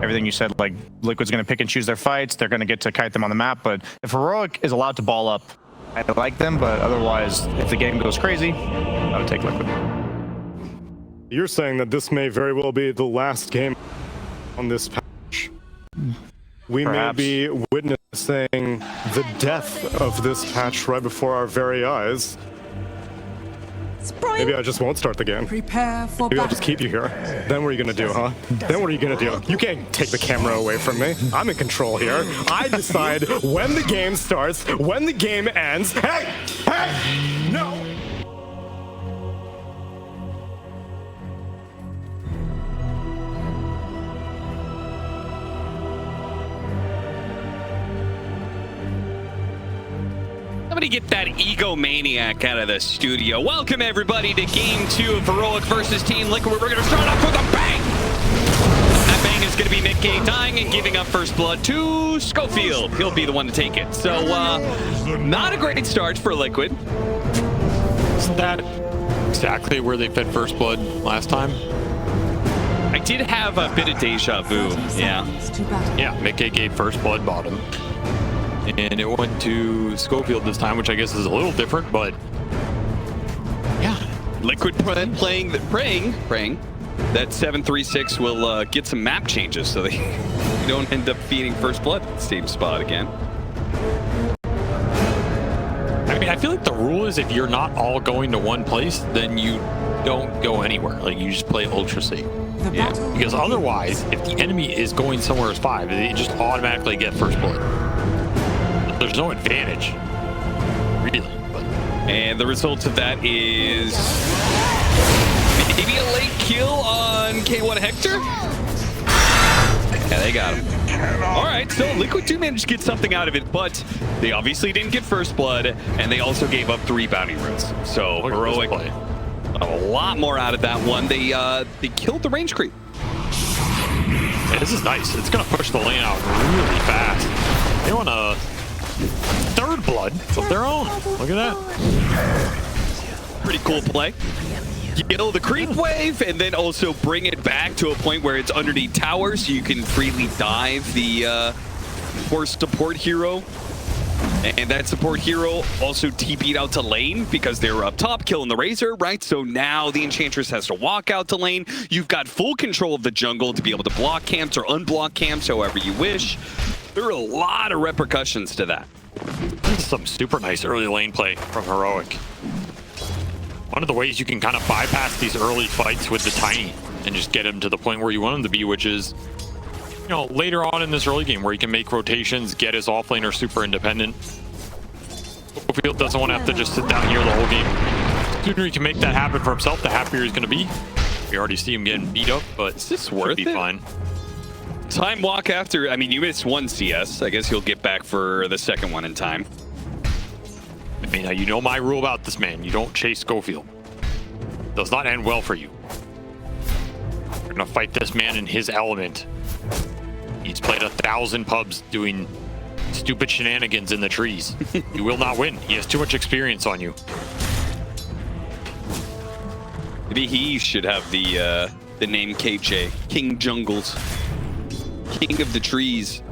everything you said, like Liquid's going to pick and choose their fights. They're going to get to kite them on the map. But if Heroic is allowed to ball up, I like them. But otherwise, if the game goes crazy, I would take Liquid. You're saying that this may very well be the last game on this patch. We Perhaps. may be witnessing the death of this patch right before our very eyes. Maybe I just won't start the game. Prepare for Maybe I'll just keep you here. Then what are you gonna do, huh? Then what are you gonna do? You can't take the camera away from me. I'm in control here. I decide when the game starts, when the game ends. Hey! Hey! No! Somebody get that egomaniac out of the studio. Welcome everybody to Game 2 of Heroic versus Team Liquid. We're gonna start off with a bang! That bang is gonna be Mickey dying and giving up first blood to Schofield. He'll be the one to take it. So, not a great start for Liquid. Isn't that exactly where they fed first blood last time? I did have a bit of deja vu, yeah. Yeah, Mickey gave first blood bottom. And it went to Schofield this time, which I guess is a little different, but yeah. Liquid praying that 736 will get some map changes so they don't end up feeding first blood at the same spot again. I mean, I feel like the rule is if you're not all going to one place, then you don't go anywhere. Like, you just play ultra safe. Yeah. Because otherwise, if the enemy is going somewhere as 5, they just automatically get first blood. There's no advantage, really. But. And the result of that is maybe a late kill on K1 Hector. Yeah, they got him. All right, so Liquid do manage to get something out of it, but they obviously didn't get first blood, and they also gave up 3 bounty runes. So Heroic a lot more out of that one. They killed the range creep. Yeah, this is nice. It's gonna push the lane out really fast. They want to. Third blood of their own. Look at that. Pretty cool play. Kill the creep wave and then also bring it back to a point where it's underneath towers so you can freely dive the force support hero. And that support hero also TP'd out to lane because they were up top killing the Razor, right? So now the Enchantress has to walk out to lane. You've got full control of the jungle to be able to block camps or unblock camps however you wish. There are a lot of repercussions to that. This is some super nice early lane play from Heroic. One of the ways you can kind of bypass these early fights with the Tiny and just get him to the point where you want him to be, which is, you know, later on in this early game where he can make rotations, get his offlaner super independent. Schofield doesn't want to have to just sit down here the whole game. The sooner he can make that happen for himself, the happier he's going to be. We already see him getting beat up, but is this worth be it? Fine. Time walk after, I mean, you missed 1 CS. I guess you'll get back for the second one in time. I mean, you know my rule about this man. You don't chase Schofield. Does not end well for you. You're gonna fight this man in his element. He's played 1,000 pubs doing stupid shenanigans in the trees. You will not win. He has too much experience on you. Maybe he should have the name KJ, King Jungles. King of the trees.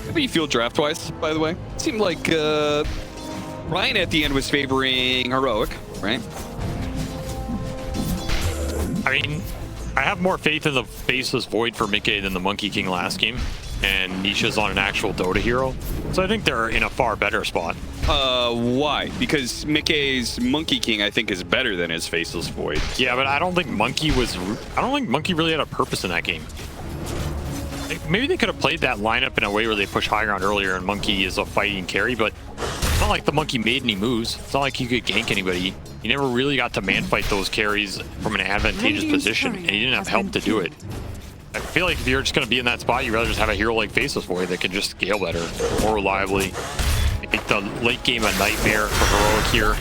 How do you feel draft-wise, by the way? It seemed like Ryan at the end was favoring Heroic, right? I mean, I have more faith in the Faceless Void for Mickey than the Monkey King last game. And Nisha's on an actual Dota hero. So I think they're in a far better spot. Why? Because Mickey's Monkey King, I think, is better than his Faceless Void. Yeah, but I don't think Monkey really had a purpose in that game. Maybe they could have played that lineup in a way where they push high ground earlier and Monkey is a fighting carry, but it's not like the Monkey made any moves. It's not like he could gank anybody. He never really got to man fight those carries from an advantageous position, and he didn't have help to do it. I feel like if you're just going to be in that spot, you'd rather just have a hero like Faceless Void that can just scale better, more reliably. Make the late game a nightmare for Heroic here.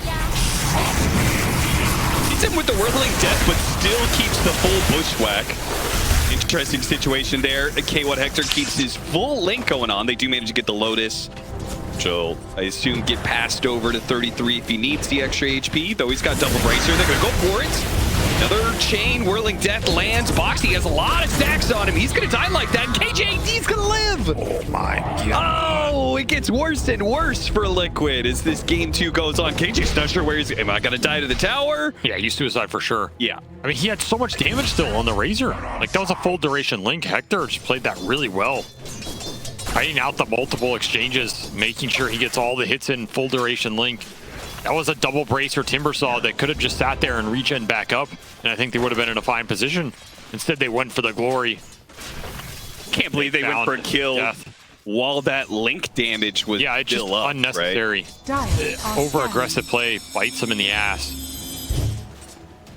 He's in with the Whirling Death, but still keeps the full Bushwhack. Interesting situation there. K1 Hector keeps his full link going on. They do manage to get the Lotus, which will, I assume, get passed over to 33 if he needs the extra HP, though he's got double bracer. They're going to go for it. Another chain whirling death lands. Boxy has a lot of stacks on him. He's gonna die like that. KJD's gonna live. Oh my god. Oh, it gets worse and worse for Liquid as this game 2 goes on. KJ's not sure where he's. Am I gonna die to the tower? Yeah, he's suicide for sure. Yeah. I mean, he had so much damage still on the Razor. Like, that was a full duration link. Hector just played that really well. Fighting out the multiple exchanges, making sure he gets all the hits in full duration link. That was a double brace or Timbersaw that could have just sat there and regen back up, and I think they would have been in a fine position. Instead, they went for the glory. Can't believe they went for a kill death. while that link damage was It's just still up, unnecessary. Right? Over-aggressive play bites him in the ass.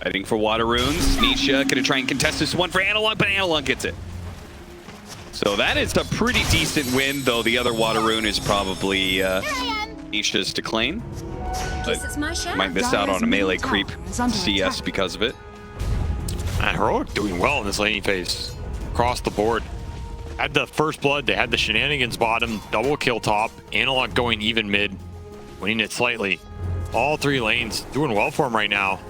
Fighting for water runes. Nisha gonna try and contest this one for Analog, but Analog gets it. So that is a pretty decent win, though the other water rune is probably Nisha's to claim. Guess it's my shot. Might miss out on a melee creep CS because of it. And Heroic doing well in this laning phase. Across the board. Had the first blood, they had the shenanigans bottom, double kill top, Analog going even mid, winning it slightly. All 3 lanes doing well for him right now.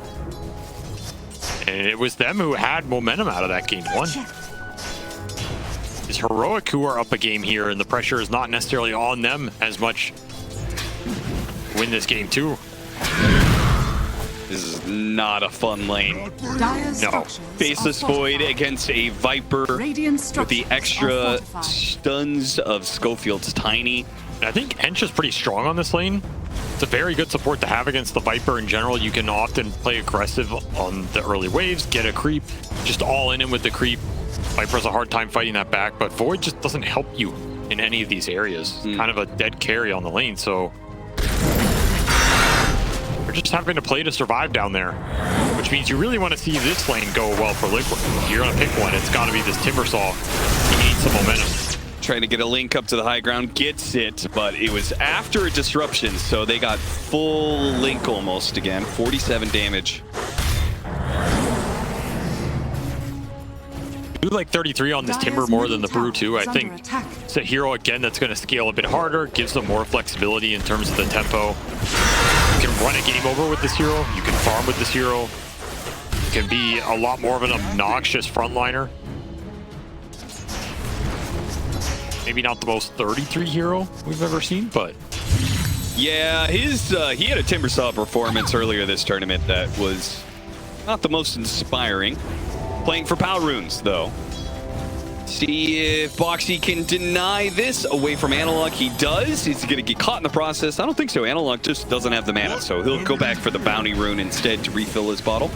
And it was them who had momentum out of that game 1. It's Heroic who are up a game here, and the pressure is not necessarily on them as much. Win this game 2. This is not a fun lane. No. Faceless Void against a Viper with the extra stuns of Schofield's Tiny. And I think Ench is pretty strong on this lane. It's a very good support to have against the Viper in general. You can often play aggressive on the early waves, get a creep, just all in him with the creep. Viper has a hard time fighting that back, but Void just doesn't help you in any of these areas. Kind of a dead carry on the lane, so you're just having to play to survive down there, which means you really want to see this lane go well for Liquid. If you're gonna pick one, it's got to be this Timbersaw. He needs some momentum. Trying to get a link up to the high ground, gets it, but it was after a disruption, so they got full link almost again. 47 damage. I do like 33 on this Timber more than the Brew too. I think it's a hero again that's going to scale a bit harder, gives them more flexibility in terms of the tempo. You can run a game over with this hero. You can farm with this hero. You can be a lot more of an obnoxious frontliner. Maybe not the most 33 hero we've ever seen, but yeah, he had a Timbersaw performance earlier this tournament that was not the most inspiring. Playing for Power Runes, though. See if Boxy can deny this away from Analog. He does. He's going to get caught in the process. I don't think so. Analog just doesn't have the mana, so he'll go back for the Bounty Rune instead to refill his bottle.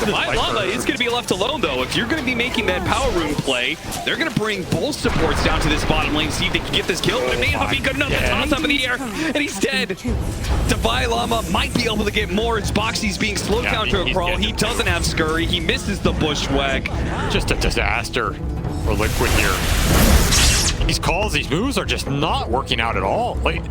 My Llama is going to be left alone, though. If you're going to be making that Power Rune play, they're going to bring both supports down to this bottom lane, see if they can get this kill, but it may not be good enough. The toss up in the air, and he's dead. Divine Llama might be able to get more as Boxy's being slowed down to a crawl. He doesn't have Scurry. He misses the Bushwhack. just a disaster for Liquid here. These calls, these moves are just not working out at all. Like,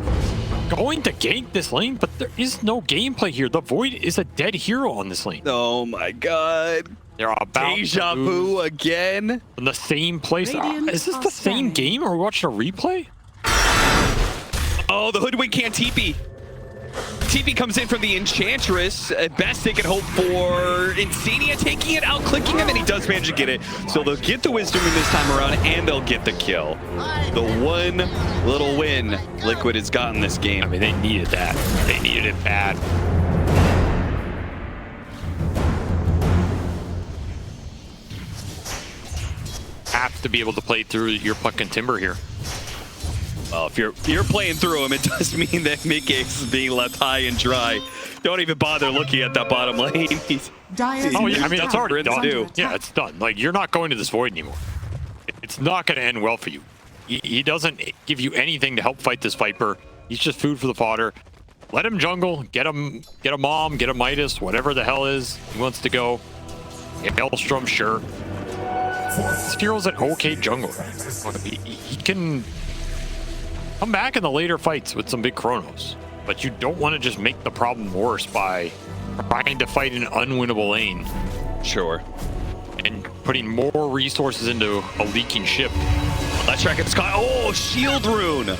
going to gank this lane, but there is no gameplay here. The Void is a dead hero on this lane. Oh my god. They're about Deja vu again. in the same place. Is this the same game? Are we watching a replay? Oh, the Hoodwink can't TP. TP comes in from the Enchantress. At best, they can hope for Insania taking it out, clicking him, and he does manage to get it. So they'll get the Wisdom Ring this time around, and they'll get the kill. The one little win Liquid has gotten this game. I mean, they needed that. They needed it bad. Have to be able to play through your fucking Timber here. Well, if you're playing through him, it does mean that mid-games is being left high and dry. Don't even bother looking at that bottom lane. Oh yeah, I mean, it's already done. Yeah, it's done. Like, you're not going to this Void anymore. It's not going to end well for you. He doesn't give you anything to help fight this Viper. He's just food for the fodder. Let him jungle, get a Mom, get a Midas, whatever the hell is he wants to go. Get Elstrom, sure. This hero's an okay jungler. He can come back in the later fights with some big chronos, but you don't want to just make the problem worse by trying to fight an unwinnable lane. Sure. And putting more resources into a leaking ship. Let's track it, Scott. Oh, Shield Rune.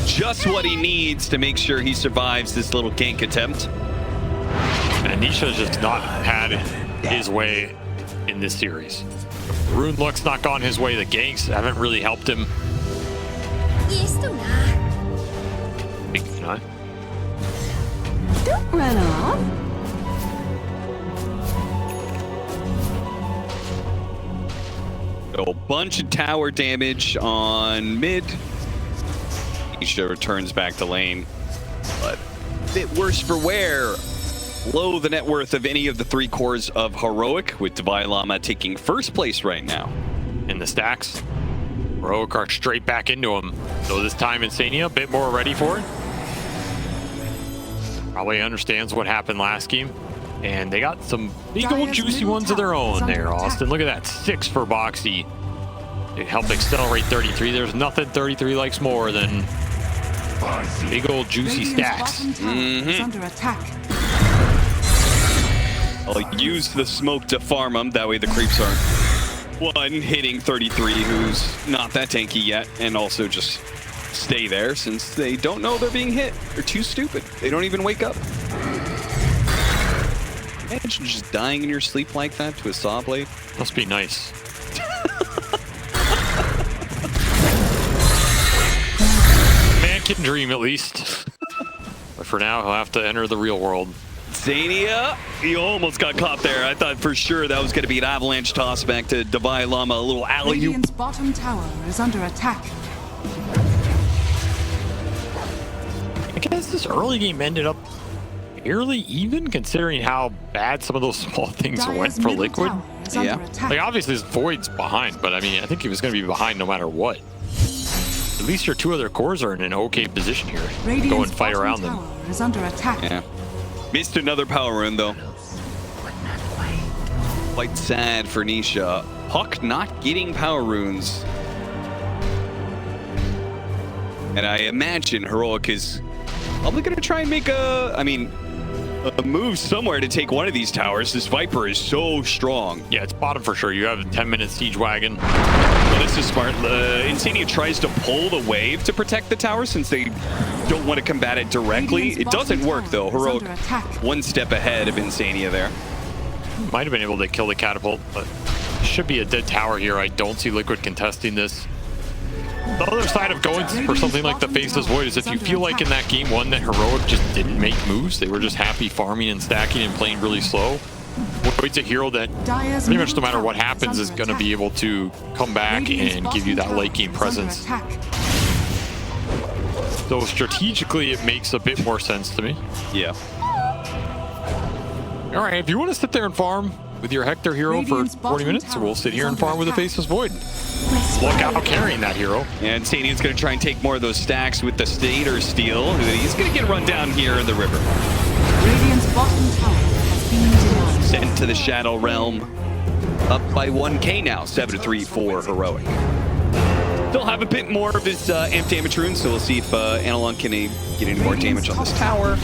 Just what he needs to make sure he survives this little gank attempt. And Nisha's just not had his way in this series. Rune Luck's not gone his way. The ganks haven't really helped him. Thinking not. Don't run off. A bunch of tower damage on mid. Nisha returns back to lane, but a bit worse for wear. Below the net worth of any of the 3 cores of Heroic, with dotawtf taking first place right now. In the stacks, Heroic are straight back into him. So this time Insania a bit more ready for it. Probably understands what happened last game. And they got some big old juicy ones of their own there, Austin. Look at that, 6 for Boxy. It helped accelerate 33. There's nothing 33 likes more than big old juicy stacks. Under attack. I'll use the smoke to farm them. That way the creeps aren't one hitting 33, who's not that tanky yet, and also just stay there since they don't know they're being hit. They're too stupid. They don't even wake up. Imagine just dying in your sleep like that to a saw blade. Must be nice. Man can dream at least. But for now, he'll have to enter the real world. Zania, he almost got caught there. I thought for sure that was going to be an avalanche toss back to dotawtf, a little alley-oop. Radiant's bottom tower is under attack. I guess this early game ended up fairly even, considering how bad some of those small things went for Liquid. Yeah. Like, obviously, his Void's behind, but I mean, I think he was going to be behind no matter what. At least your 2 other cores are in an okay position here. Go and fight around them. Is under attack. Yeah. Missed another power rune, though. Quite sad for Nisha. Puck not getting power runes. And I imagine Heroic is probably going to try and make a move somewhere to take one of these towers. This Viper is so strong. Yeah, it's bottom for sure. You have a 10-minute siege wagon. Well, this is smart. Insania tries to pull the wave to protect the tower since they don't want to combat it directly. It doesn't work, though. Heroic one step ahead of Insania there. Might have been able to kill the catapult, but should be a dead tower here. I don't see Liquid contesting this. The other side of going for something like the Faceless Void is if you feel like in that game 1 that Heroic just didn't make moves, they were just happy farming and stacking and playing really slow. Void's a hero that pretty much no matter what happens is going to be able to come back and give you that late game presence. So strategically, it makes a bit more sense to me. Yeah. All right, if you want to sit there and farm with your Hector hero for 40 minutes, we'll sit here and farm with a Faceless Void. Look out carrying that hero. And Insania's going to try and take more of those stacks with the Stater Steel. He's going to get run down here in the river. Radiant's bottom tower has been denied. Sent to the Shadow Realm. Up by 1k now, 7-3 for Heroic. Still have a bit more of his amp damage rune, so we'll see if Analog can get any more damage on this tower.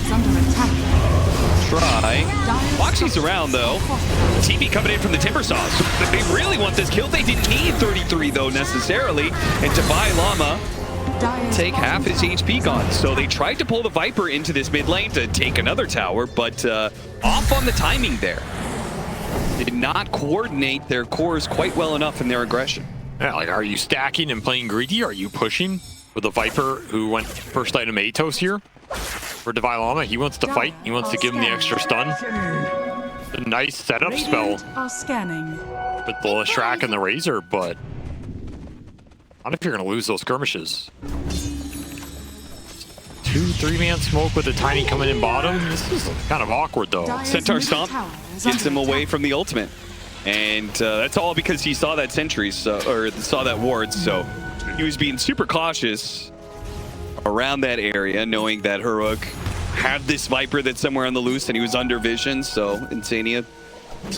Try. Boxy's around, though. TV coming in from the Timber Saw. So they really want this kill. They didn't need 33, though, necessarily. And dotawtf take half his HP gone. So they tried to pull the Viper into this mid lane to take another tower, but off on the timing there. Did not coordinate their cores quite well enough in their aggression. Yeah, like, are you stacking and playing greedy? Are you pushing with a Viper who went first item Atos here? For dotawtf, he wants to fight. He wants to give him the extra stun. A nice setup spell with the Leshrac and the Razor, but not if you're going to lose those skirmishes. 2-3-man smoke with the Tiny coming in bottom. This is kind of awkward, though. Centaur Stomp gets him away from the ultimate. And that's all because he saw that sentry, or saw that ward, so he was being super cautious around that area, knowing that Heroic had this Viper that's somewhere on the loose and he was under vision, so Insania,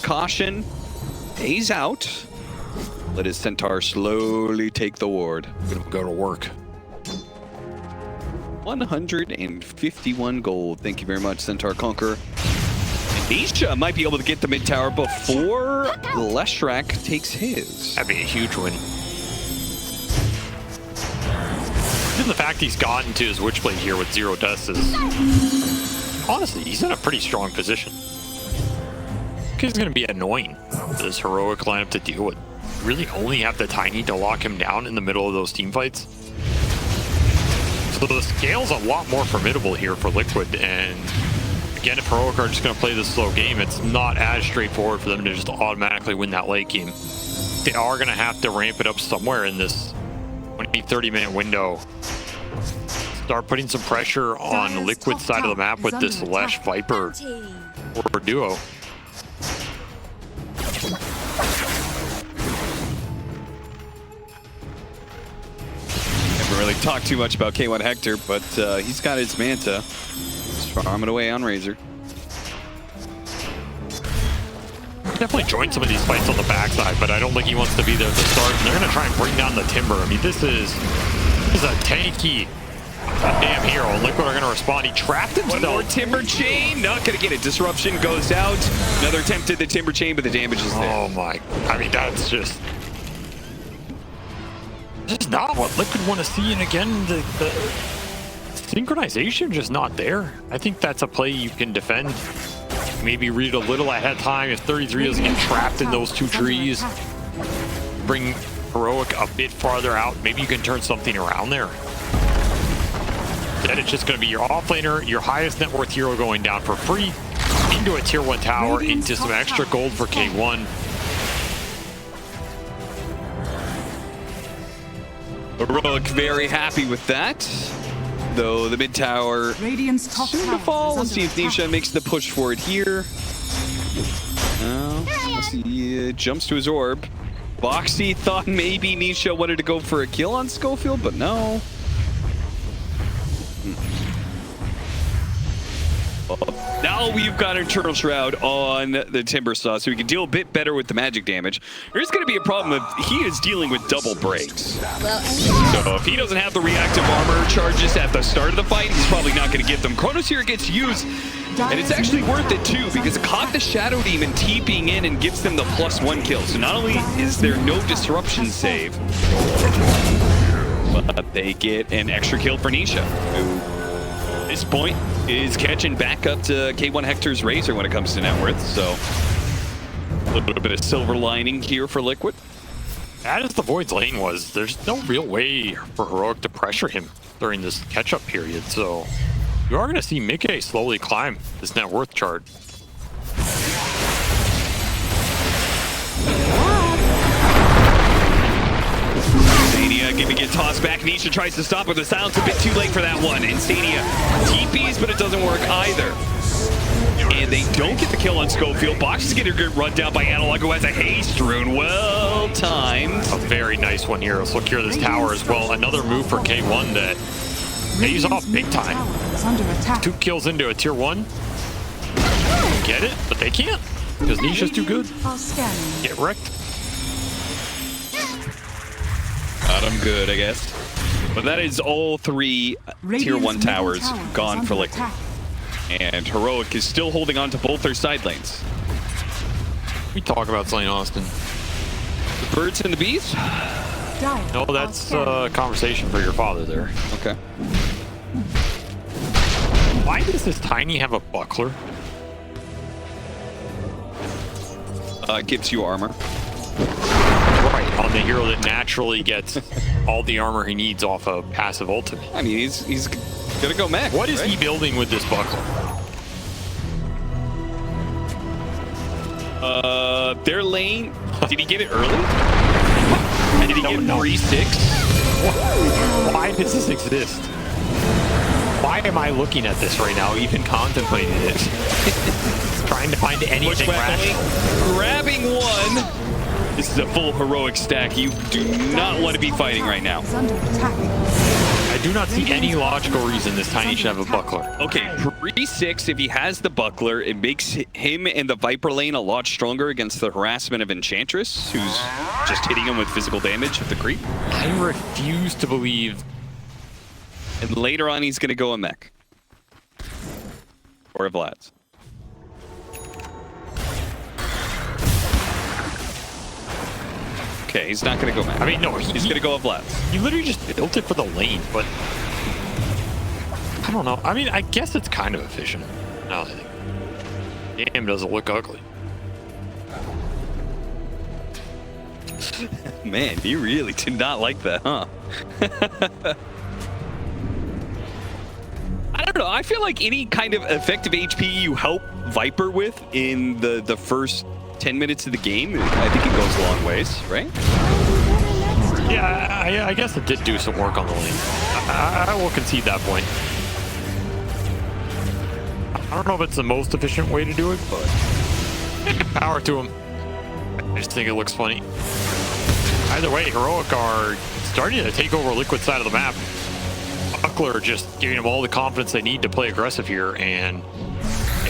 caution, stays out. Let his Centaur slowly take the ward. Gonna go to work. 151 gold. Thank you very much, Centaur Conqueror. Nisha might be able to get the mid tower before Leshrac takes his. That'd be a huge win. Even the fact he's gotten to his Witchblade here with 0 deaths is... honestly, he's in a pretty strong position. is going to be annoying for this heroic lineup to deal with. Really only have the Tiny to lock him down in the middle of those team fights. So the scale's a lot more formidable here for Liquid, and again, if heroic are just going to play this slow game, it's not as straightforward for them to just automatically win that late game. They are going to have to ramp it up somewhere in this 20-30 minute window. Start putting some pressure on Liquid side of the map with this Lesh Viper or duo. Never really talked too much about K1 Hector, but he's got his Manta. Just farming away on Razor. Definitely join some of these fights on the backside, but I don't think he wants to be there at the start. And they're going to try and bring down the Timber. I mean, this is a tanky damn hero. Liquid are going to respond. He trapped himself. One more Timber Chain. Not going to get it. Disruption goes out. Another attempt at the Timber Chain, but the damage is there. Oh my. I mean, that's just... This is not what Liquid want to see. And again, the synchronization just not there. I think that's a play you can defend. Maybe read a little ahead of time. If 33 doesn't get trapped in those two trees, bring heroic a bit farther out. Maybe you can turn something around there. Then it's just going to be your offlaner, your highest net worth hero going down for free into a tier 1 tower, into some extra gold for K1. Heroic very happy with that. Though the mid tower Radiant's top soon to tower fall. is Let's see if under Nisha makes the push for it here. He jumps to his orb. Boxy thought maybe Nisha wanted to go for a kill on Schofield, but no. Now we've got Eternal Shroud on the Timber Saw, so we can deal a bit better with the magic damage. There's going to be a problem if he is dealing with double breaks. So if he doesn't have the reactive armor charges at the start of the fight, he's probably not going to get them. Chronos here gets used, and it's actually worth it too, because it caught the Shadow Demon TPing in and gives them the +1 kill. So not only is there no disruption save, but they get an extra kill for Nisha, who at this point is catching back up to K1 Hector's Razor when it comes to net worth. So a little bit of silver lining here for Liquid. Bad as the Void's lane was, there's no real way for Heroic to pressure him during this catch-up period. So you are going to see Mickey slowly climb this net worth chart. Gonna get tossed back. Nisha tries to stop with the silence, a bit too late for that one. Instania TPs, but it doesn't work either. And they don't get the kill on Schofield. Box is getting a good run down by Analog, who has a haste rune. Well timed. A very nice one here. Let's look here at this tower as well. Another move for K1 that pays off big time. 2 kills into a tier 1. Get it, but they can't because Nisha's too good. Get wrecked. Got him good, I guess. But that is all 3 tier 1 towers gone for Liquid. And Heroic is still holding on to both their side lanes. We talk about Slane Austin. The birds and the bees? No, that's a conversation for your father there. Okay. Why does this Tiny have a buckler? Gives you armor. Right, on the hero that naturally gets all the armor he needs off a passive ultimate. I mean, he's gonna go mech. What is he building with this buckler? Their lane. Did he get it early? Did he get 3-6? Why does this exist? Why am I looking at this right now, even contemplating it? Trying to find anything rational. Grabbing one. This is a full Heroic stack. You do not want to be fighting right now. I do not see any logical reason this Tiny should have a buckler. Okay, 3-6, if he has the buckler, it makes him and the Viper lane a lot stronger against the harassment of Enchantress, who's just hitting him with physical damage with the creep. I refuse to believe. And later on, he's going to go a mech. Or a Vlad's. Okay, he's not going to go mech. I mean, no, he's going to go a Vlad's. He literally just built it for the lane, but I don't know. I mean, I guess it's kind of efficient. Now that I think. Damn, does it look ugly. Man, you really did not like that, huh? I don't know. I feel like any kind of effective HP you help Viper with in the first 10 minutes of the game, I think it goes a long ways, right? Yeah, I guess it did do some work on the lane. I will concede that point. I don't know if it's the most efficient way to do it, but power to him. I just think it looks funny. Either way, Heroic are starting to take over Liquid side of the map. Buckler just giving them all the confidence they need to play aggressive here, and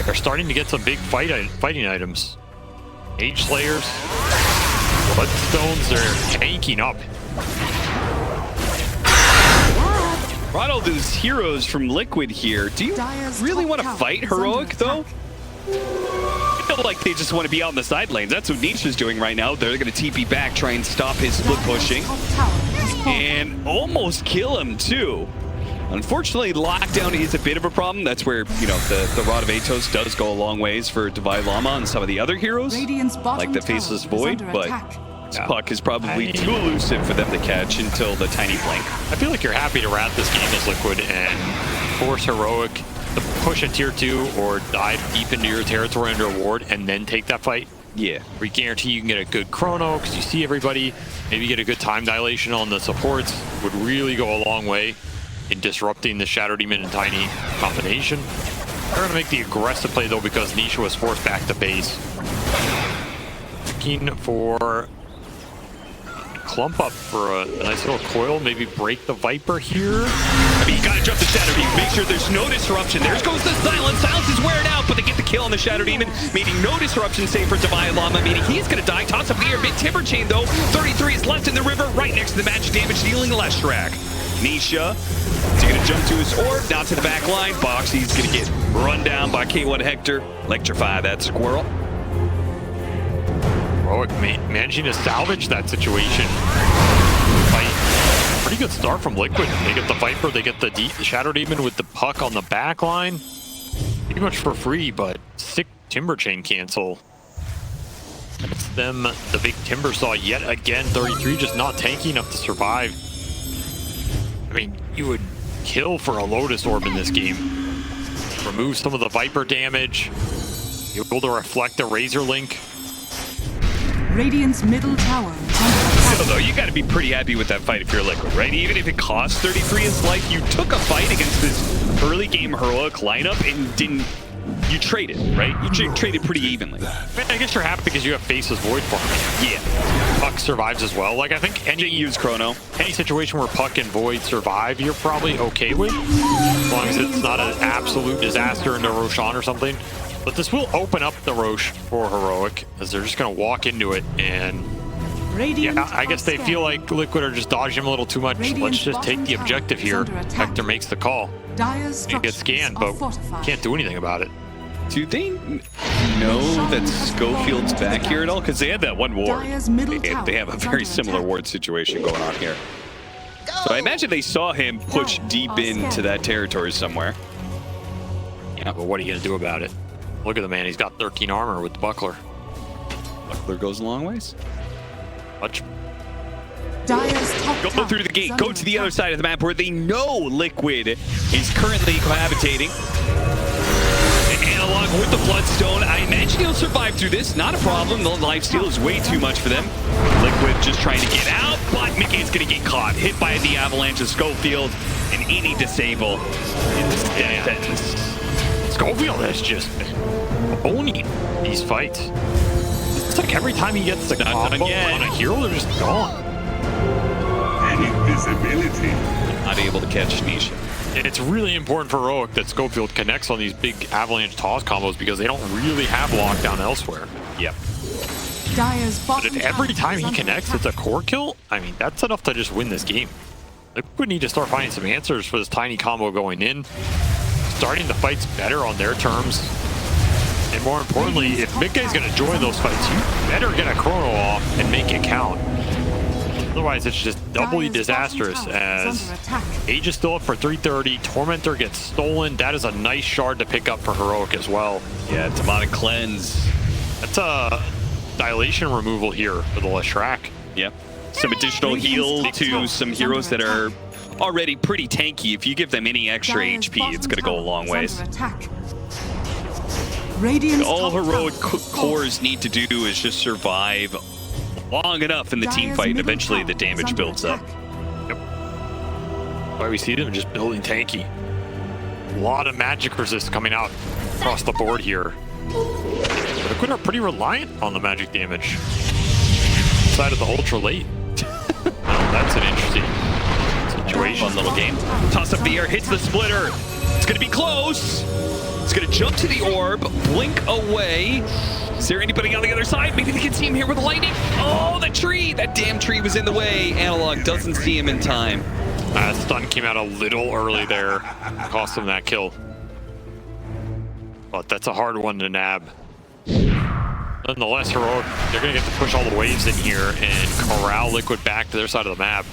they're starting to get some big fighting items. Age Slayers, Bloodstones, they're tanking up. Brought all those heroes from Liquid here. Do you really want to fight Heroic, though? I feel like they just want to be out in the side lanes. That's what Nisha's doing right now. They're going to TP back, try and stop his split pushing, and almost kill him, too. Unfortunately, lockdown is a bit of a problem. That's where, you know, the Rod of Atos does go a long ways for Divide Llama and some of the other heroes, like the Faceless Void, but this puck is probably too elusive for them to catch until the tiny blink. I feel like you're happy to rat this game as Liquid and force Heroic to push a tier 2 or dive deep into your territory under a ward and then take that fight. Yeah. We guarantee you can get a good chrono because you see everybody. Maybe get a good time dilation on the supports. Would really go a long way in disrupting the Shadow Demon and Tiny combination. They're going to make the aggressive play, though, because Nisha was forced back to base. Looking for clump up for a nice little coil, maybe break the Viper here. I mean, you gotta jump the Shadow Demon, make sure there's no disruption. There goes the Silence. Silence is wearing out, but they get the kill on the Shadow Demon, meaning no disruption save for Divine Llama, meaning he's gonna die. Toss up the air, big Timber Chain though. 33 is left in the river, right next to the magic damage dealing Leshrac. Nisha is gonna jump to his orb, down to the back line. Boxy's gonna get run down by K1 Hector. Electrify that squirrel. Heroic managing to salvage that situation. Pretty good start from Liquid. They get the Viper, they get the Shadow Demon with the puck on the back line. Pretty much for free, but sick Timber Chain cancel. That's them, the big Timber Saw yet again. 33 just not tanky enough to survive. I mean, you would kill for a Lotus Orb in this game. Remove some of the Viper damage. You're able to reflect the Razor Link. Radiant's middle tower is under attack. Still, though, you got to be pretty happy with that fight if you're Liquid, right? Even if it costs 33 in life, you took a fight against this early game Heroic lineup and didn't. You traded, right? You traded pretty evenly. I guess you're happy because you have Faceless Void farming. Yeah. Puck survives as well. Like, I think any use Chrono. Any situation where Puck and Void survive, you're probably okay with. As long as it's not an absolute disaster into Roshan or something. But this will open up the Roche for Heroic, as they're just going to walk into it, and yeah, I guess they feel like Liquid are just dodging him a little too much. Let's just take the objective here. Hector makes the call. It gets scanned, but can't do anything about it. Do they know that Schofield's back here at all? Because they had that one ward. They have a very similar ward situation going on here. So I imagine they saw him push deep into that territory somewhere. Yeah, but what are you going to do about it? Look at the man, he's got 13 armor with the Buckler. Buckler goes a long ways. Much. Go through the gate, go to the other side of the map where they know Liquid is currently cohabitating. And along with the Bloodstone, I imagine he'll survive through this. Not a problem, the lifesteal is way too much for them. Liquid just trying to get out, but Mickey's gonna get caught. Hit by the avalanche of Schofield, and any disable in this sentence. Schofield has just owning these fights. It's like every time he gets the combo on a hero, they're just gone. Invisibility. Not able to catch Nisha. It's really important for Heroic that Schofield connects on these big avalanche toss combos because they don't really have lockdown elsewhere. Yep. But if every time he connects, it's a core kill. I mean, that's enough to just win this game. Liquid need to start finding some answers for this tiny combo going in. Starting the fights better on their terms. And more importantly, if Mickey's going to join those fights, you better get a chrono off and make it count. Otherwise, it's just doubly disastrous as Age is still up for 330. Tormentor gets stolen. That is a nice shard to pick up for Heroic as well. Yeah, Demonic Cleanse. That's a dilation removal here for the Leshrac. Yeah. Some additional heal to some heroes that are already pretty tanky. If you give them any extra HP, it's going to go a long ways. All heroic cores need to do is just survive long enough in the team fight, and eventually the damage builds up. Yep. Why we see them just building tanky. A lot of magic resist coming out across the board here. Liquid are pretty reliant on the magic damage. Side of the ultra late. That's an interesting situation. Fun little game. Toss up the air, hits the splitter. It's going to be close. It's going to jump to the orb, blink away. Is there anybody on the other side? Maybe they can see him here with the lightning. Oh, the tree! That damn tree was in the way. Analog doesn't see him in time. Stun came out a little early there. Cost him that kill. But that's a hard one to nab. Nonetheless, Heroic, they're going to get to push all the waves in here and corral Liquid back to their side of the map.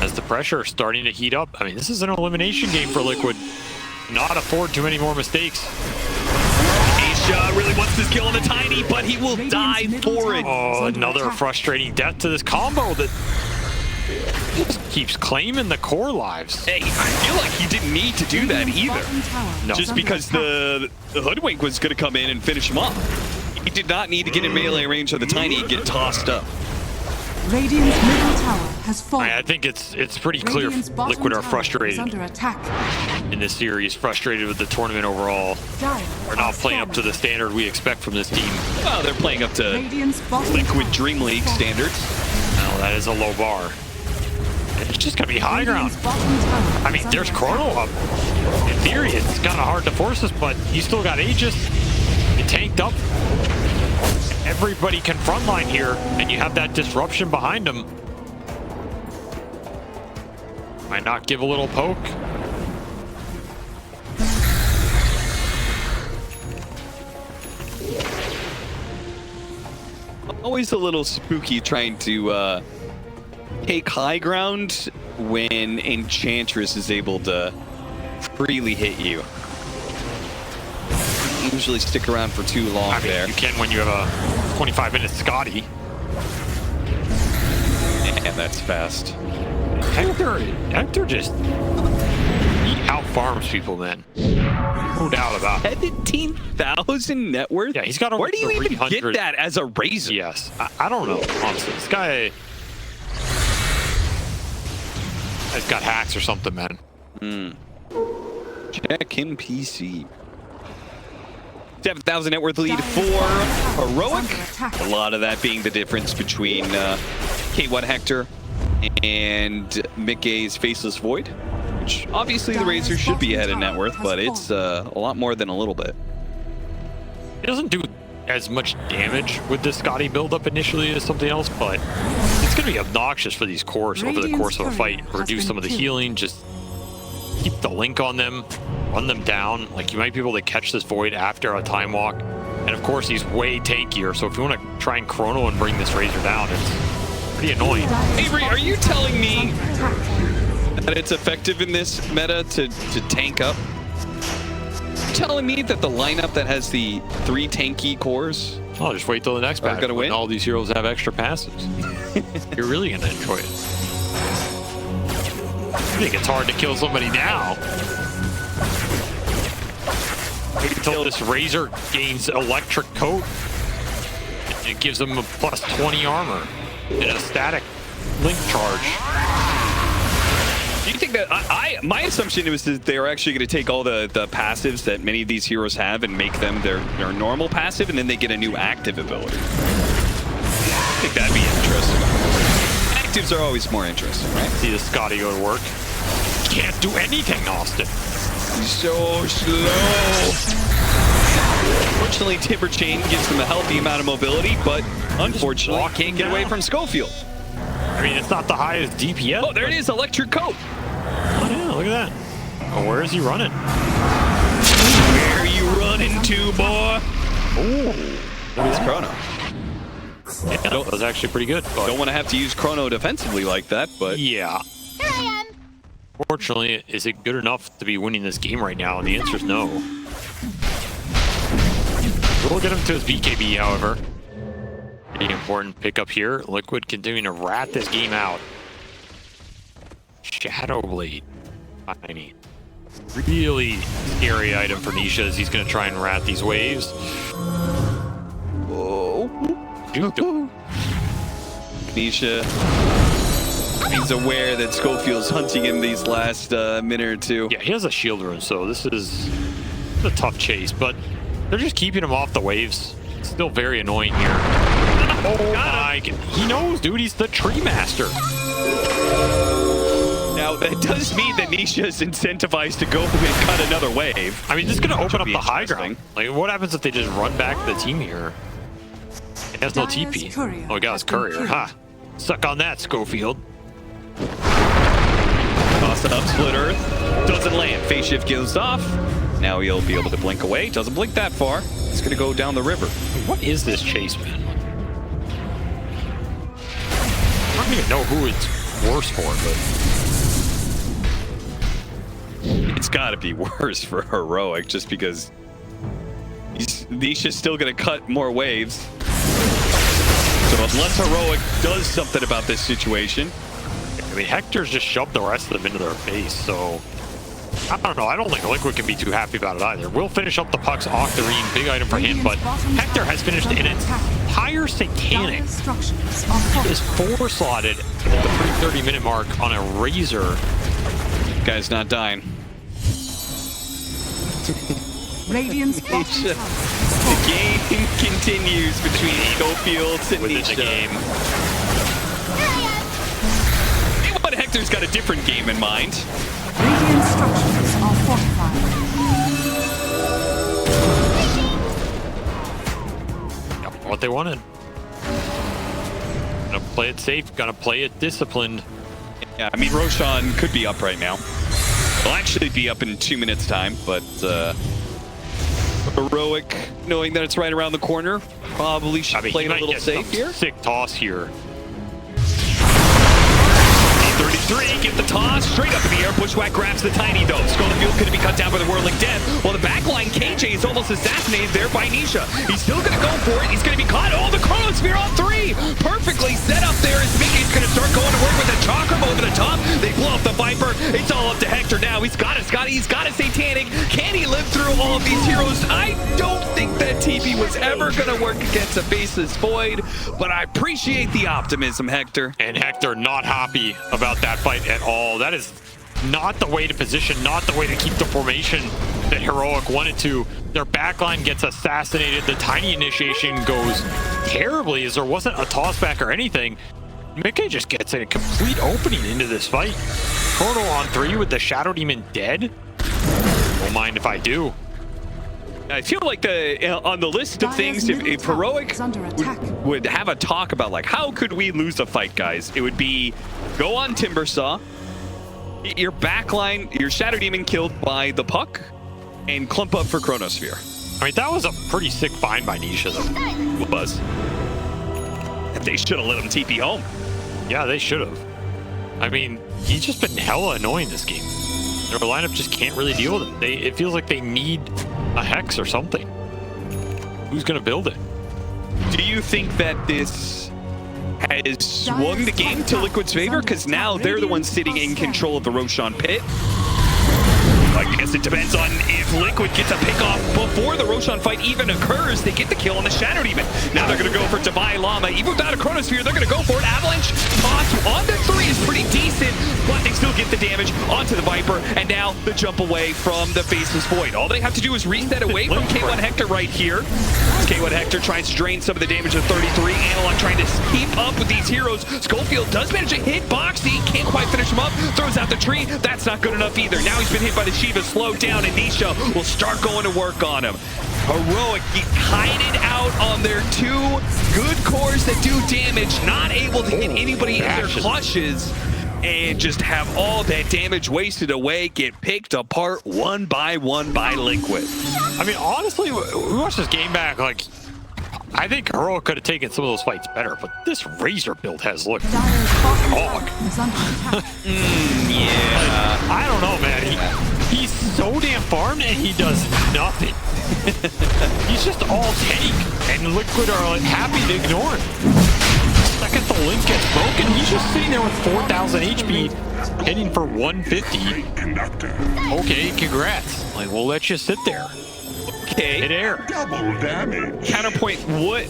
As the pressure is starting to heat up. I mean, this is an elimination game for Liquid. Not afford too many more mistakes. Aisha really wants this kill on the Tiny, but he will die for it. Oh, another frustrating death to this combo that keeps claiming the core lives. Hey, I feel like he didn't need to do that either. No. Just because the Hoodwink was going to come in and finish him off. He did not need to get in melee range of the Tiny and get tossed up. Radiant's middle tower has fallen. I think it's pretty clear Liquid are frustrated in this series, frustrated with the tournament overall. Are not playing up to the standard we expect from this team. Well, they're playing up to Liquid DreamLeague standards. No, that is a low bar. It's just going to be high ground. I mean, there's Chrono up. In theory, it's kind of hard to force this, but you still got Aegis. You tanked up. Everybody can frontline here, and you have that disruption behind them. Might not give a little poke. Always a little spooky trying to take high ground when Enchantress is able to freely hit you. Usually stick around for too long. I mean, there. You can when you have a 25-minute Scotty. And that's fast. Hector just out-farms people, man. No doubt about it. 17,000 net worth? Yeah, he's got over Where do you even get that as a Razor? Yes. I don't know, honestly. This guy has got hacks or something, man. Check him PC. 7,000 net worth lead for Heroic. A lot of that being the difference between K1 Hector and Mickey's Faceless Void, which obviously the Razor should be ahead in net worth, but it's a lot more than a little bit. It doesn't do as much damage with this Scotty buildup initially as something else, but it's going to be obnoxious for these cores over the course of a fight. Reduce some of the healing, just keep the link on them, run them down. Like, you might be able to catch this Void after a time walk. And of course, he's way tankier, so if you want to try and Chrono and bring this Razor down, it's pretty annoying. Avery, are you telling me that it's effective in this meta to tank up? You're telling me that the lineup that has the 3 tanky cores... Oh, just wait till the next patch when all these heroes have extra passives. You're really going to enjoy it. I think it's hard to kill somebody now. Wait until this Razor gains Electric Coat. It gives them a plus 20 armor and a static link charge. Do you think that my assumption was that they were actually going to take all the passives that many of these heroes have and make them their normal passive, and then they get a new active ability? I think that'd be interesting. Actives are always more interesting, right? See the Scotty go to work. Can't do anything, Austin. He's so slow. Fortunately, Timber Chain gives them a healthy amount of mobility, but unfortunately, can't get away from Schofield. I mean, it's not the highest DPS. Oh, there it is, Electric Coat. Oh, yeah, look at that. Oh, where is he running? Where are you running to, boy? Oh, look at this Chrono. Yeah, that was actually pretty good. Don't want to have to use Chrono defensively like that, but... Yeah. Here I am. Fortunately, is it good enough to be winning this game right now? And the answer is no. We'll get him to his BKB, however. Pretty important pickup here. Liquid continuing to rat this game out. Shadow Blade. Tiny. Really scary item for Nisha as he's going to try and rat these waves. Oh. Nisha, he's aware that Schofield's hunting him these last minute or two. Yeah, he has a shield rune, so this is a tough chase, but they're just keeping him off the waves. It's still very annoying here. Oh my, he knows, dude, he's the tree master. Now, that does mean that Nisha is incentivized to go and cut another wave. I mean, this is going to open up be the high interesting. ground. Like, what happens if they just run back the team here? It has no TP. Oh, he got his courier. Ha! Suck on that, Schofield. Toss it up, split earth. Doesn't land. Phase shift gives off. Now he'll be able to blink away. Doesn't blink that far. It's going to go down the river. What is this chase, man? I don't even know who it's worse for, but It's got to be worse for Heroic just because Nisha's still going to cut more waves. So unless Heroic does something about this situation. I mean, Hector's just shoved the rest of them into their face, so I don't know. I don't think Liquid can be too happy about it either. We'll finish up the pucks, Octarine, big item for him, but Hector has finished an entire Satanic. He is 4-slotted at the pre-30-minute mark on a Razor. Guy's not dying. Radiant's bottom The tower. game continues between Schofields and Within the game. But Hector's got a different game in mind. Radiant structures are fortified. Got what they wanted. Gonna play it safe, gonna play it disciplined. Yeah, I mean, Roshan could be up right now. He'll actually be up in 2 minutes' time, but Heroic, knowing that it's right around the corner, probably should play it a little safe here. Sick toss here. 33, get the toss, straight up in the air. Bushwhack grabs the tiny though. Schofield could be cut down by the Whirling Death. While the backline, KJ is almost assassinated there by Nisha. He's still going to go for it. He's going to be caught. Oh, the Chronosphere on 3. Perfectly set up there as Mickey's going to start going to work with the Chakram over the top. They blow up the Viper. It's all up to Hector now. He's got it, Scotty. He's got a Satanic. Can he live through all of these heroes? I don't think that TP was ever going to work against a Faceless Void, but I appreciate the optimism, Hector. And Hector not happy about that fight at all. That is not the way to position, not the way to keep the formation that Heroic wanted to. Their backline gets assassinated. The tiny initiation goes terribly as there wasn't a toss back or anything. Mickey just gets a complete opening into this fight. Chrono on 3 with the Shadow Demon dead. Don't mind if I do. I feel like on the list of things, if Heroic would have a talk about like, how could we lose a fight, guys? It would be go on Timbersaw, get your backline, your Shadow Demon killed by the puck, and clump up for Chronosphere. I mean, that was a pretty sick find by Nisha, though. It was. They should have let him TP home. Yeah, they should have. I mean, he's just been hella annoying this game. Their lineup just can't really deal with him. It feels like they need a Hex or something. Who's going to build it? Do you think that this has swung the game to Liquid's favor? Because now they're the ones sitting in control of the Roshan pit. I guess it depends on if Liquid gets a pick off before the Roshan fight even occurs. They get the kill on the Shadow Demon. Now they're going to go for Divine Llama. Even without a Chronosphere, they're going to go for it. Avalanche toss on the 3 is pretty decent, but they still get the damage onto the Viper. And now the jump away from the Faceless Void. All they have to do is reset away from K1 Hector right here. K1 Hector tries to drain some of the damage of 33. Analog trying to keep up with these heroes. Schofield does manage to hit Boxy. Can't quite finish him up. Throws out the tree. That's not good enough either. Now he's been hit by the Shiva, slowed down, and Nisha will start going to work on him. Heroic get kited out on their 2 good cores that do damage, not able to hit anybody in their clutches, and just have all that damage wasted away, get picked apart one by Liquid. I mean, honestly, we watched this game back, like, I think Heroic could have taken some of those fights better, but this Razor build has looked dog. Yeah. I don't know, man. He's so damn farmed and he does nothing. He's just all tank. And Liquid are like happy to ignore him. The second the link gets broken, he's just sitting there with 4,000 HP, hitting for 150. Okay, congrats. Like, we'll let you sit there. Okay. Mid-air. Counterpoint, what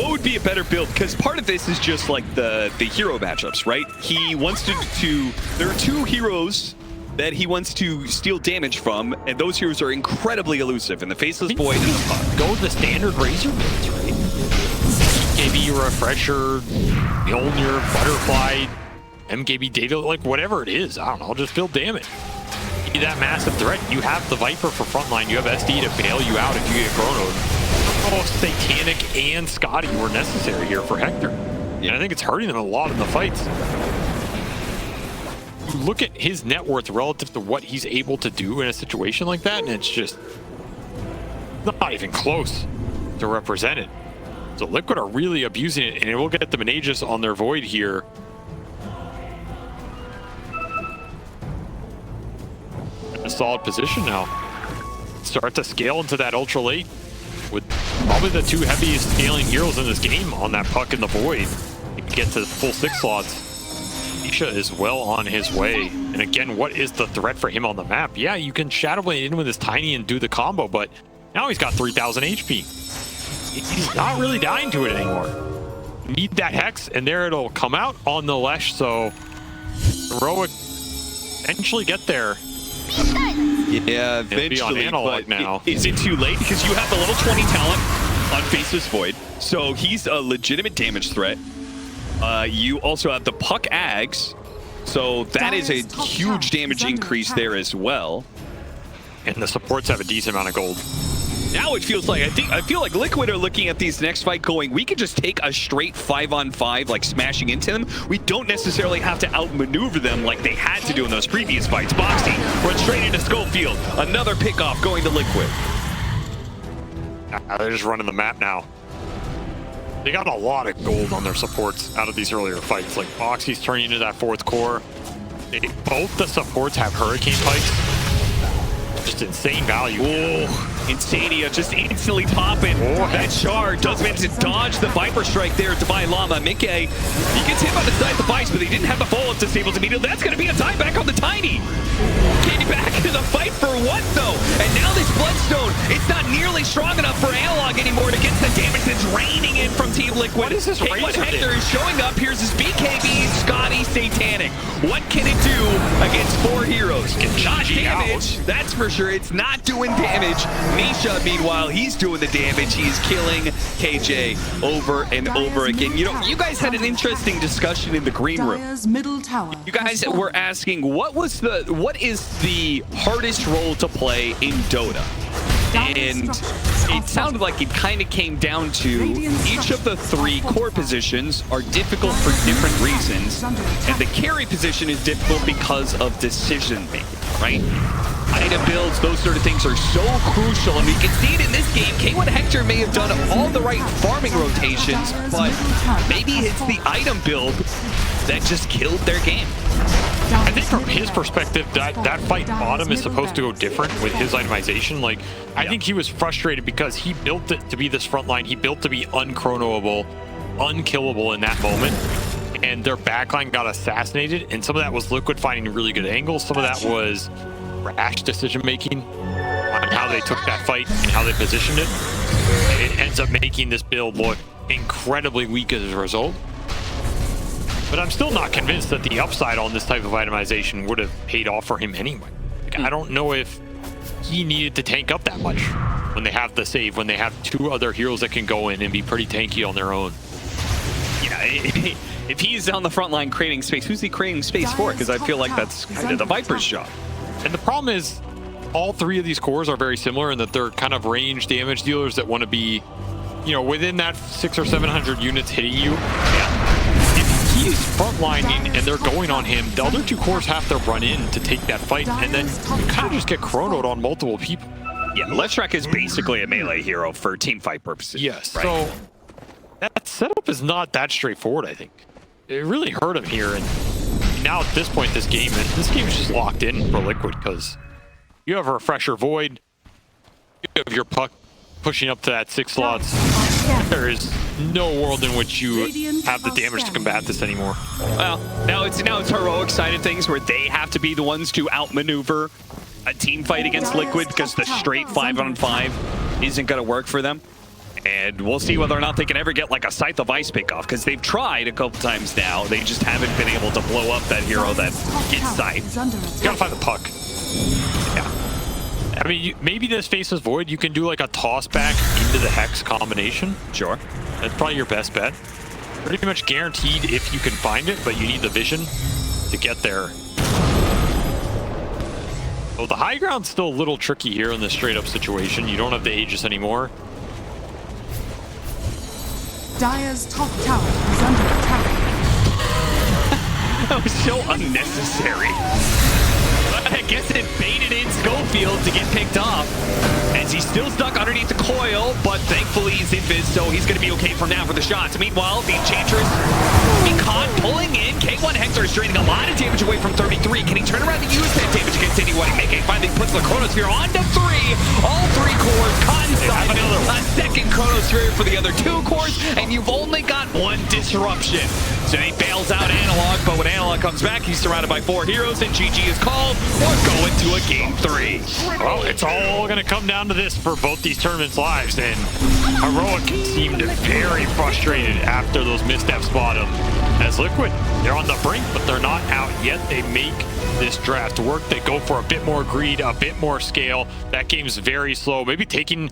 would be a better build? Because part of this is just like the hero matchups, right? He wants to there are two heroes that he wants to steal damage from, and those heroes are incredibly elusive, and the Faceless Void and the Puck. Go with the standard Razor builds, right? MKB Refresher, Mjolnir, Butterfly, MKB Data, like whatever it is. I don't know, just build damage. Be that massive threat. You have the Viper for frontline. You have SD to bail you out if you get chronoed. Oh, Satanic and Scotty were necessary here for Hector. And I think it's hurting them a lot in the fights. You look at his net worth relative to what he's able to do in a situation like that, and it's just not even close to represent it. So Liquid are really abusing it, and it will get them an Aegis on their Void here. A solid position now. Start to scale into that ultra late with probably the two heaviest scaling heroes in this game on that Puck and the Void. You can get to full 6 slots. Nisha is well on his way. And again, what is the threat for him on the map? Yeah, you can Shadow Blade in with his Tiny and do the combo, but now he's got 3,000 HP. He's not really dying to it anymore. You need that Hex, and there it'll come out on the Lesh, so Heroic eventually get there. Yeah, eventually, but now. Is it too late? Because you have the level 20 talent on Faceless Void, so he's a legitimate damage threat. You also have the Puck Ags, so that is a huge damage increase there as well. And the supports have a decent amount of gold. Now it feels like, I feel like Liquid are looking at these next fight going, we could just take a straight 5-on-5, like smashing into them. We don't necessarily have to outmaneuver them like they had to do in those previous fights. Boxy runs straight into Schofield. Another pickoff going to Liquid. They're just running the map now. They got a lot of gold on their supports out of these earlier fights. Like Boxy's turning into that 4th core. Both the supports have Hurricane Pikes. Just insane value. Oh, Insania just instantly popping. That Shard does manage to dodge the Viper Strike there to buy Llama. Mikke, he gets hit by the side of the Vice, but they didn't have the follow-up disabled immediately. That's going to be a tie back on the Tiny. Came back in the fight for what, though? And now this Bloodstone, it's not nearly strong enough for Analog anymore to get the damage that's raining in from Team Liquid. What is this What Hector is showing up, here's his BKB, Scotty, Satanic. What can it do against 4 heroes? Not damage, that's for sure. It's not doing damage. Nisha, meanwhile, he's doing the damage. He's killing KJ over and over again. You know, you guys had an interesting discussion in the green room. You guys were asking, what is the hardest role to play in Dota? And it sounded like it kind of came down to each of the 3 core positions are difficult for different reasons, and the carry position is difficult because of decision making, right? Item builds, those sort of things are so crucial, and we can see it in this game. K1 Hector may have done all the right farming rotations, but maybe it's the item build that just killed their game. I think from his perspective, that fight bottom is supposed to go different with his itemization. Like, I think he was frustrated because he built it to be this front line. He built to be unchronoable, unkillable in that moment. And their backline got assassinated. And some of that was Liquid finding really good angles. Some of that was rash decision-making on how they took that fight and how they positioned it. It ends up making this build look incredibly weak as a result. But I'm still not convinced that the upside on this type of itemization would have paid off for him anyway. Like, I don't know if he needed to tank up that much when they have the save, when they have 2 other heroes that can go in and be pretty tanky on their own. Yeah, if he's on the front line creating space, who's he creating space for? Because I feel like that's kind of the Viper's job. And the problem is, all 3 of these cores are very similar in that they're kind of range damage dealers that want to be, you know, within that 600 or 700 units hitting you. Yeah. He's frontlining and they're going on him. The other 2 cores have to run in to take that fight, and then you kind of just get chronoed on multiple people. Yeah, Leshrac is basically a melee hero for team fight purposes. Yes, right? So that setup is not that straightforward, I think. It really hurt him here, and now at this point, this game is just locked in for Liquid because you have a Refresher Void, you have your Puck pushing up to that 6 slots. There is no world in which you have the damage to combat this anymore. Well, now it's heroic side of things where they have to be the ones to outmaneuver a team fight against Liquid because the straight 5-on-5 isn't going to work for them. And we'll see whether or not they can ever get like a Scythe of Ice pick off, because they've tried a couple times now. They just haven't been able to blow up that hero that gets Scythe. You gotta find the puck. Yeah. I mean, maybe this faces Void, you can do like a toss back into the Hex combination. Sure. That's probably your best bet. Pretty much guaranteed if you can find it, but you need the vision to get there. So the high ground's still a little tricky here in this straight up situation. You don't have the Aegis anymore. Dire's top tower is under attack. That was so unnecessary. I guess it baited in Schofield to get picked off, as he's still stuck underneath the coil, but thankfully he's invis, so he's going to be okay for now for the shots. Meanwhile, the Enchantress, Econ pulling in. K1 Hector is draining a lot of damage away from 33. Can he turn around and use that damage against anyone? Making finally puts the Chronosphere onto 3. All 3 cores, Conside, a second Chronosphere for the other 2 cores, and you've only got 1 disruption. So he bails out Analog, but when Analog comes back, he's surrounded by 4 heroes, and GG is called. We're going to a game 3. Well, it's all going to come down to this for both these tournaments' lives, and Heroic seemed very frustrated after those missteps bottom. As Liquid, they're on the brink, but they're not out yet. They make this draft work. They go for a bit more greed, a bit more scale. That game's very slow. Maybe taking